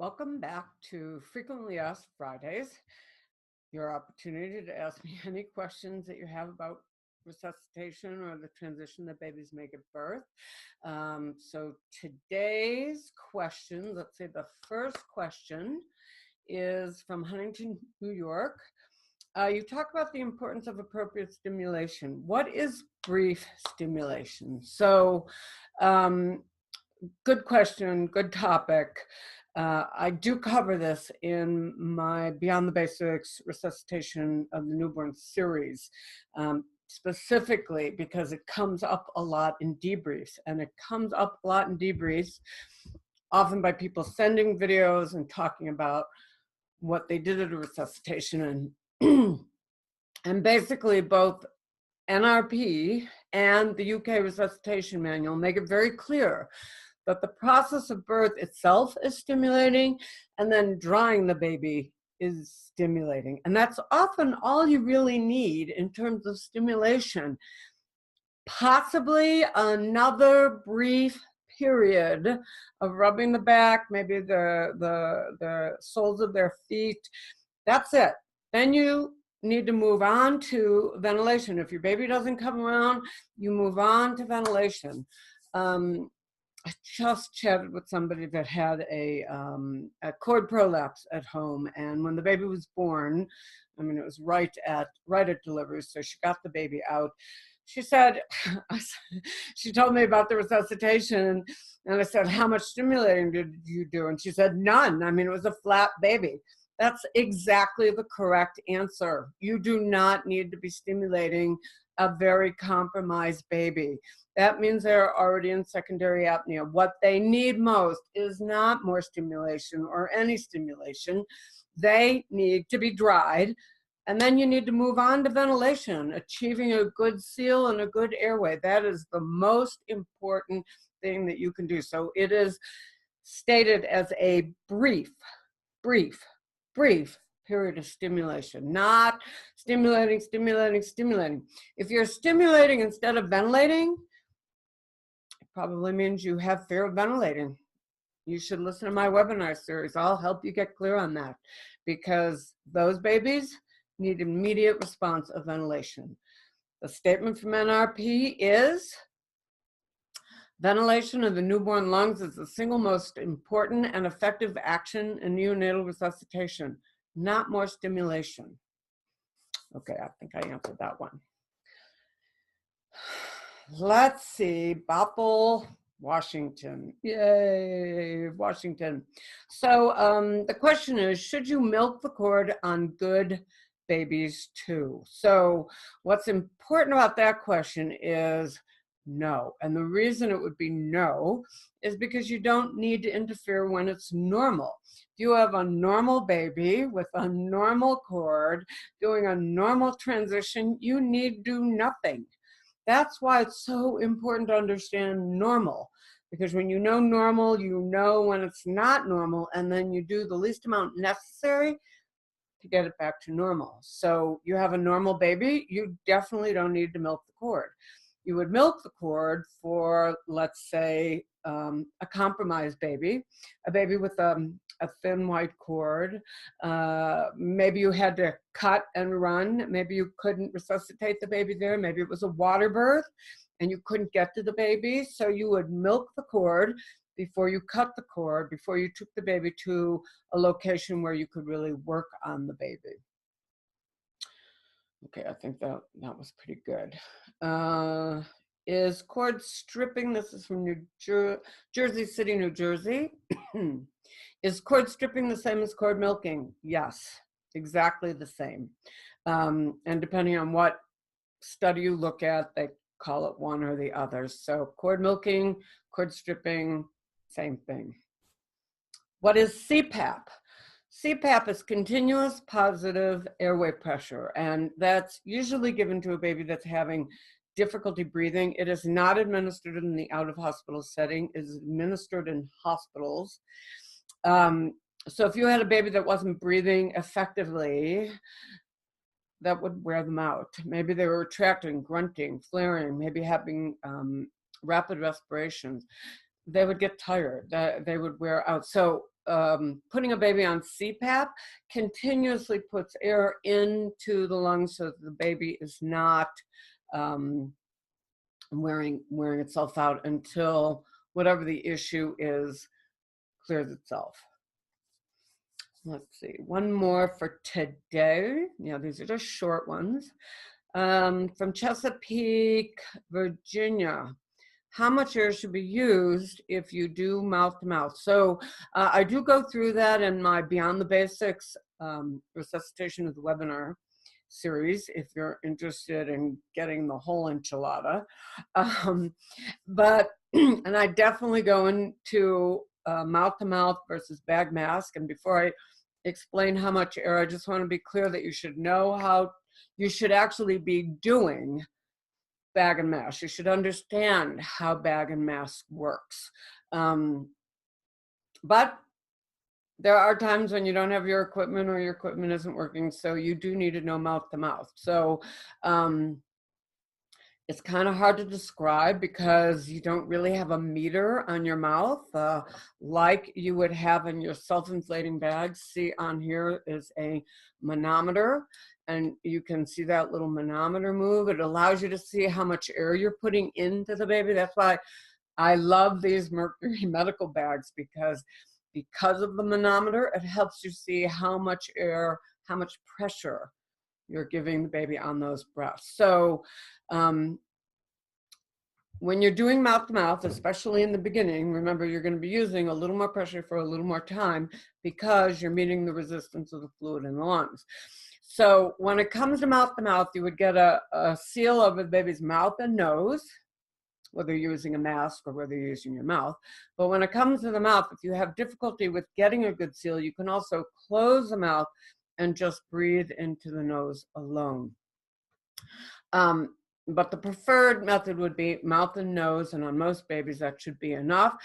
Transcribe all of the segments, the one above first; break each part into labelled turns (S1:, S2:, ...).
S1: Welcome back to Frequently Asked Fridays, your opportunity to ask me any questions that you have about resuscitation or the transition that babies make at birth. So today's question, let's say the first question, is from Huntington, New York. You talk about the importance of appropriate stimulation. What is brief stimulation? So good question, good topic. I do cover this in my Beyond the Basics Resuscitation of the Newborn series, specifically because it comes up a lot in debriefs, and it comes up a lot in debriefs, often by people sending videos and talking about what they did at a resuscitation. And basically both NRP and the UK Resuscitation Manual make it very clear that the process of birth itself is stimulating, and then drying the baby is stimulating. And that's often all you really need in terms of stimulation. Possibly another brief period of rubbing the back, maybe the soles of their feet. That's it. Then you need to move on to ventilation. If your baby doesn't come around, you move on to ventilation. I just chatted with somebody that had a cord prolapse at home, and when the baby was born, I mean, it was right at delivery, so she got the baby out. She said, she told me about the resuscitation, and I said, how much stimulating did you do? And she said, none. I mean, it was a flat baby. That's exactly the correct answer. You do not need to be stimulating a very compromised baby. That means they're already in secondary apnea. What they need most is not more stimulation or any stimulation. They need to be dried, and then you need to move on to ventilation, achieving a good seal and a good airway. That is the most important thing that you can do. So it is stated as a brief period of stimulation, not stimulating. If you're stimulating instead of ventilating, it probably means you have fear of ventilating. You should listen to my webinar series. I'll help you get clear on that, because those babies need immediate response of ventilation. The statement from NRP is, ventilation of the newborn lungs is the single most important and effective action in neonatal resuscitation, not more stimulation. Okay, I think I answered that one. Let's see, Bothell, Washington. Yay, Washington. So the question is, should you milk the cord on good babies too? So what's important about that question is no. And the reason it would be no is because you don't need to interfere when it's normal. If you have a normal baby with a normal cord doing a normal transition, you need do nothing. That's why it's so important to understand normal, because when you know normal, you know when it's not normal, and then you do the least amount necessary to get it back to normal. So you have a normal baby, you definitely don't need to milk the cord. You would milk the cord for, let's say, a compromised baby, a baby with a thin white cord. Maybe you had to cut and run. Maybe you couldn't resuscitate the baby there. Maybe it was a water birth and you couldn't get to the baby. So you would milk the cord before you cut the cord, before you took the baby to a location where you could really work on the baby. Okay, I think that was pretty good. Is cord stripping, this is from Jersey City, New Jersey. Is cord stripping the same as cord milking? Yes, exactly the same. And depending on what study you look at, they call it one or the other. So cord milking, cord stripping, same thing. What is CPAP? CPAP is continuous positive airway pressure, and that's usually given to a baby that's having difficulty breathing. It is not administered in the out-of-hospital setting. It is administered in hospitals. So if you had a baby that wasn't breathing effectively, that would wear them out. Maybe they were retracting, grunting, flaring, maybe having rapid respirations. They would get tired, they would wear out. So putting a baby on CPAP continuously puts air into the lungs so that the baby is not wearing itself out until whatever the issue is clears itself. Let's see, one more for today. Yeah, these are just short ones. From Chesapeake, Virginia. How much air should be used if you do mouth to mouth? So I do go through that in my Beyond the Basics resuscitation of the webinar series if you're interested in getting the whole enchilada. But and I definitely go into mouth to mouth versus bag mask. And before I explain how much air, I just want to be clear that you should know how you should actually be doing bag and mask. You should understand how bag and mask works. But there are times when you don't have your equipment or your equipment isn't working, so you do need to know mouth to mouth. So it's kind of hard to describe because you don't really have a meter on your mouth like you would have in your self-inflating bags. See on here is a manometer, and you can see that little manometer move. It allows you to see how much air you're putting into the baby. That's why I love these Mercury medical bags, because of the manometer, it helps you see how much air, how much pressure you're giving the baby on those breaths. So when you're doing mouth to mouth, especially in the beginning, remember you're going to be using a little more pressure for a little more time because you're meeting the resistance of the fluid in the lungs. So when it comes to mouth, you would get a seal over the baby's mouth and nose, whether you're using a mask or whether you're using your mouth. But when it comes to the mouth, if you have difficulty with getting a good seal, you can also close the mouth and just breathe into the nose alone. But the preferred method would be mouth and nose, and on most babies that should be enough.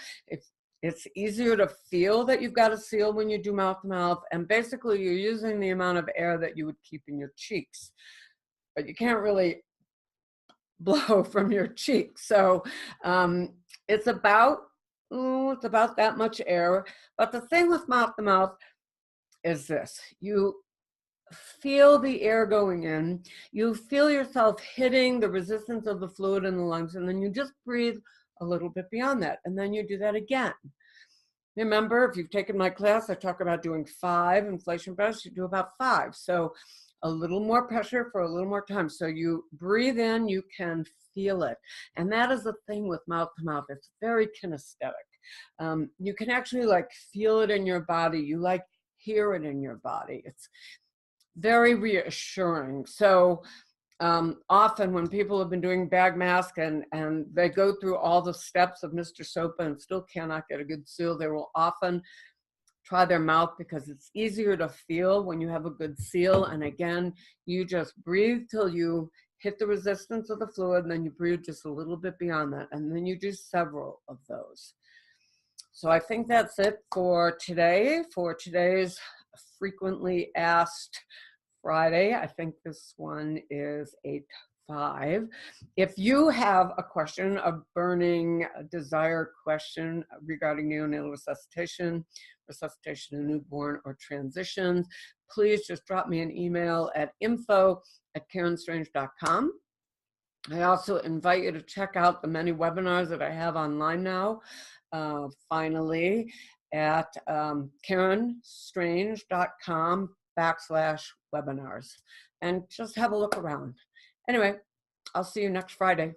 S1: It's easier to feel that you've got a seal when you do mouth to mouth, and basically you're using the amount of air that you would keep in your cheeks. But you can't really blow from your cheeks. So it's about that much air. But the thing with mouth to mouth is this: you feel the air going in, you feel yourself hitting the resistance of the fluid in the lungs, and then you just breathe a little bit beyond that, and then you do that again. Remember, if you've taken my class, I talk about doing 5 inflation breaths. You do about 5. So a little more pressure for a little more time. So you breathe in, you can feel it. And that is the thing with mouth to mouth. It's very kinesthetic. You can actually like feel it in your body. You like hear it in your body. It's very reassuring. So often when people have been doing bag mask and they go through all the steps of Mr. Sopa and still cannot get a good seal, they will often try their mouth because it's easier to feel when you have a good seal. And again, you just breathe till you hit the resistance of the fluid, and then you breathe just a little bit beyond that, and then you do several of those. So I think that's it for today, for today's frequently asked Friday. I think this one is 8-5. If you have a question, a burning desire question regarding neonatal resuscitation, resuscitation of newborn, or transitions, please just drop me an email at info@karenstrange.com. I also invite you to check out the many webinars that I have online now, finally, at karenstrange.com/webinars, and just have a look around. Anyway, I'll see you next Friday.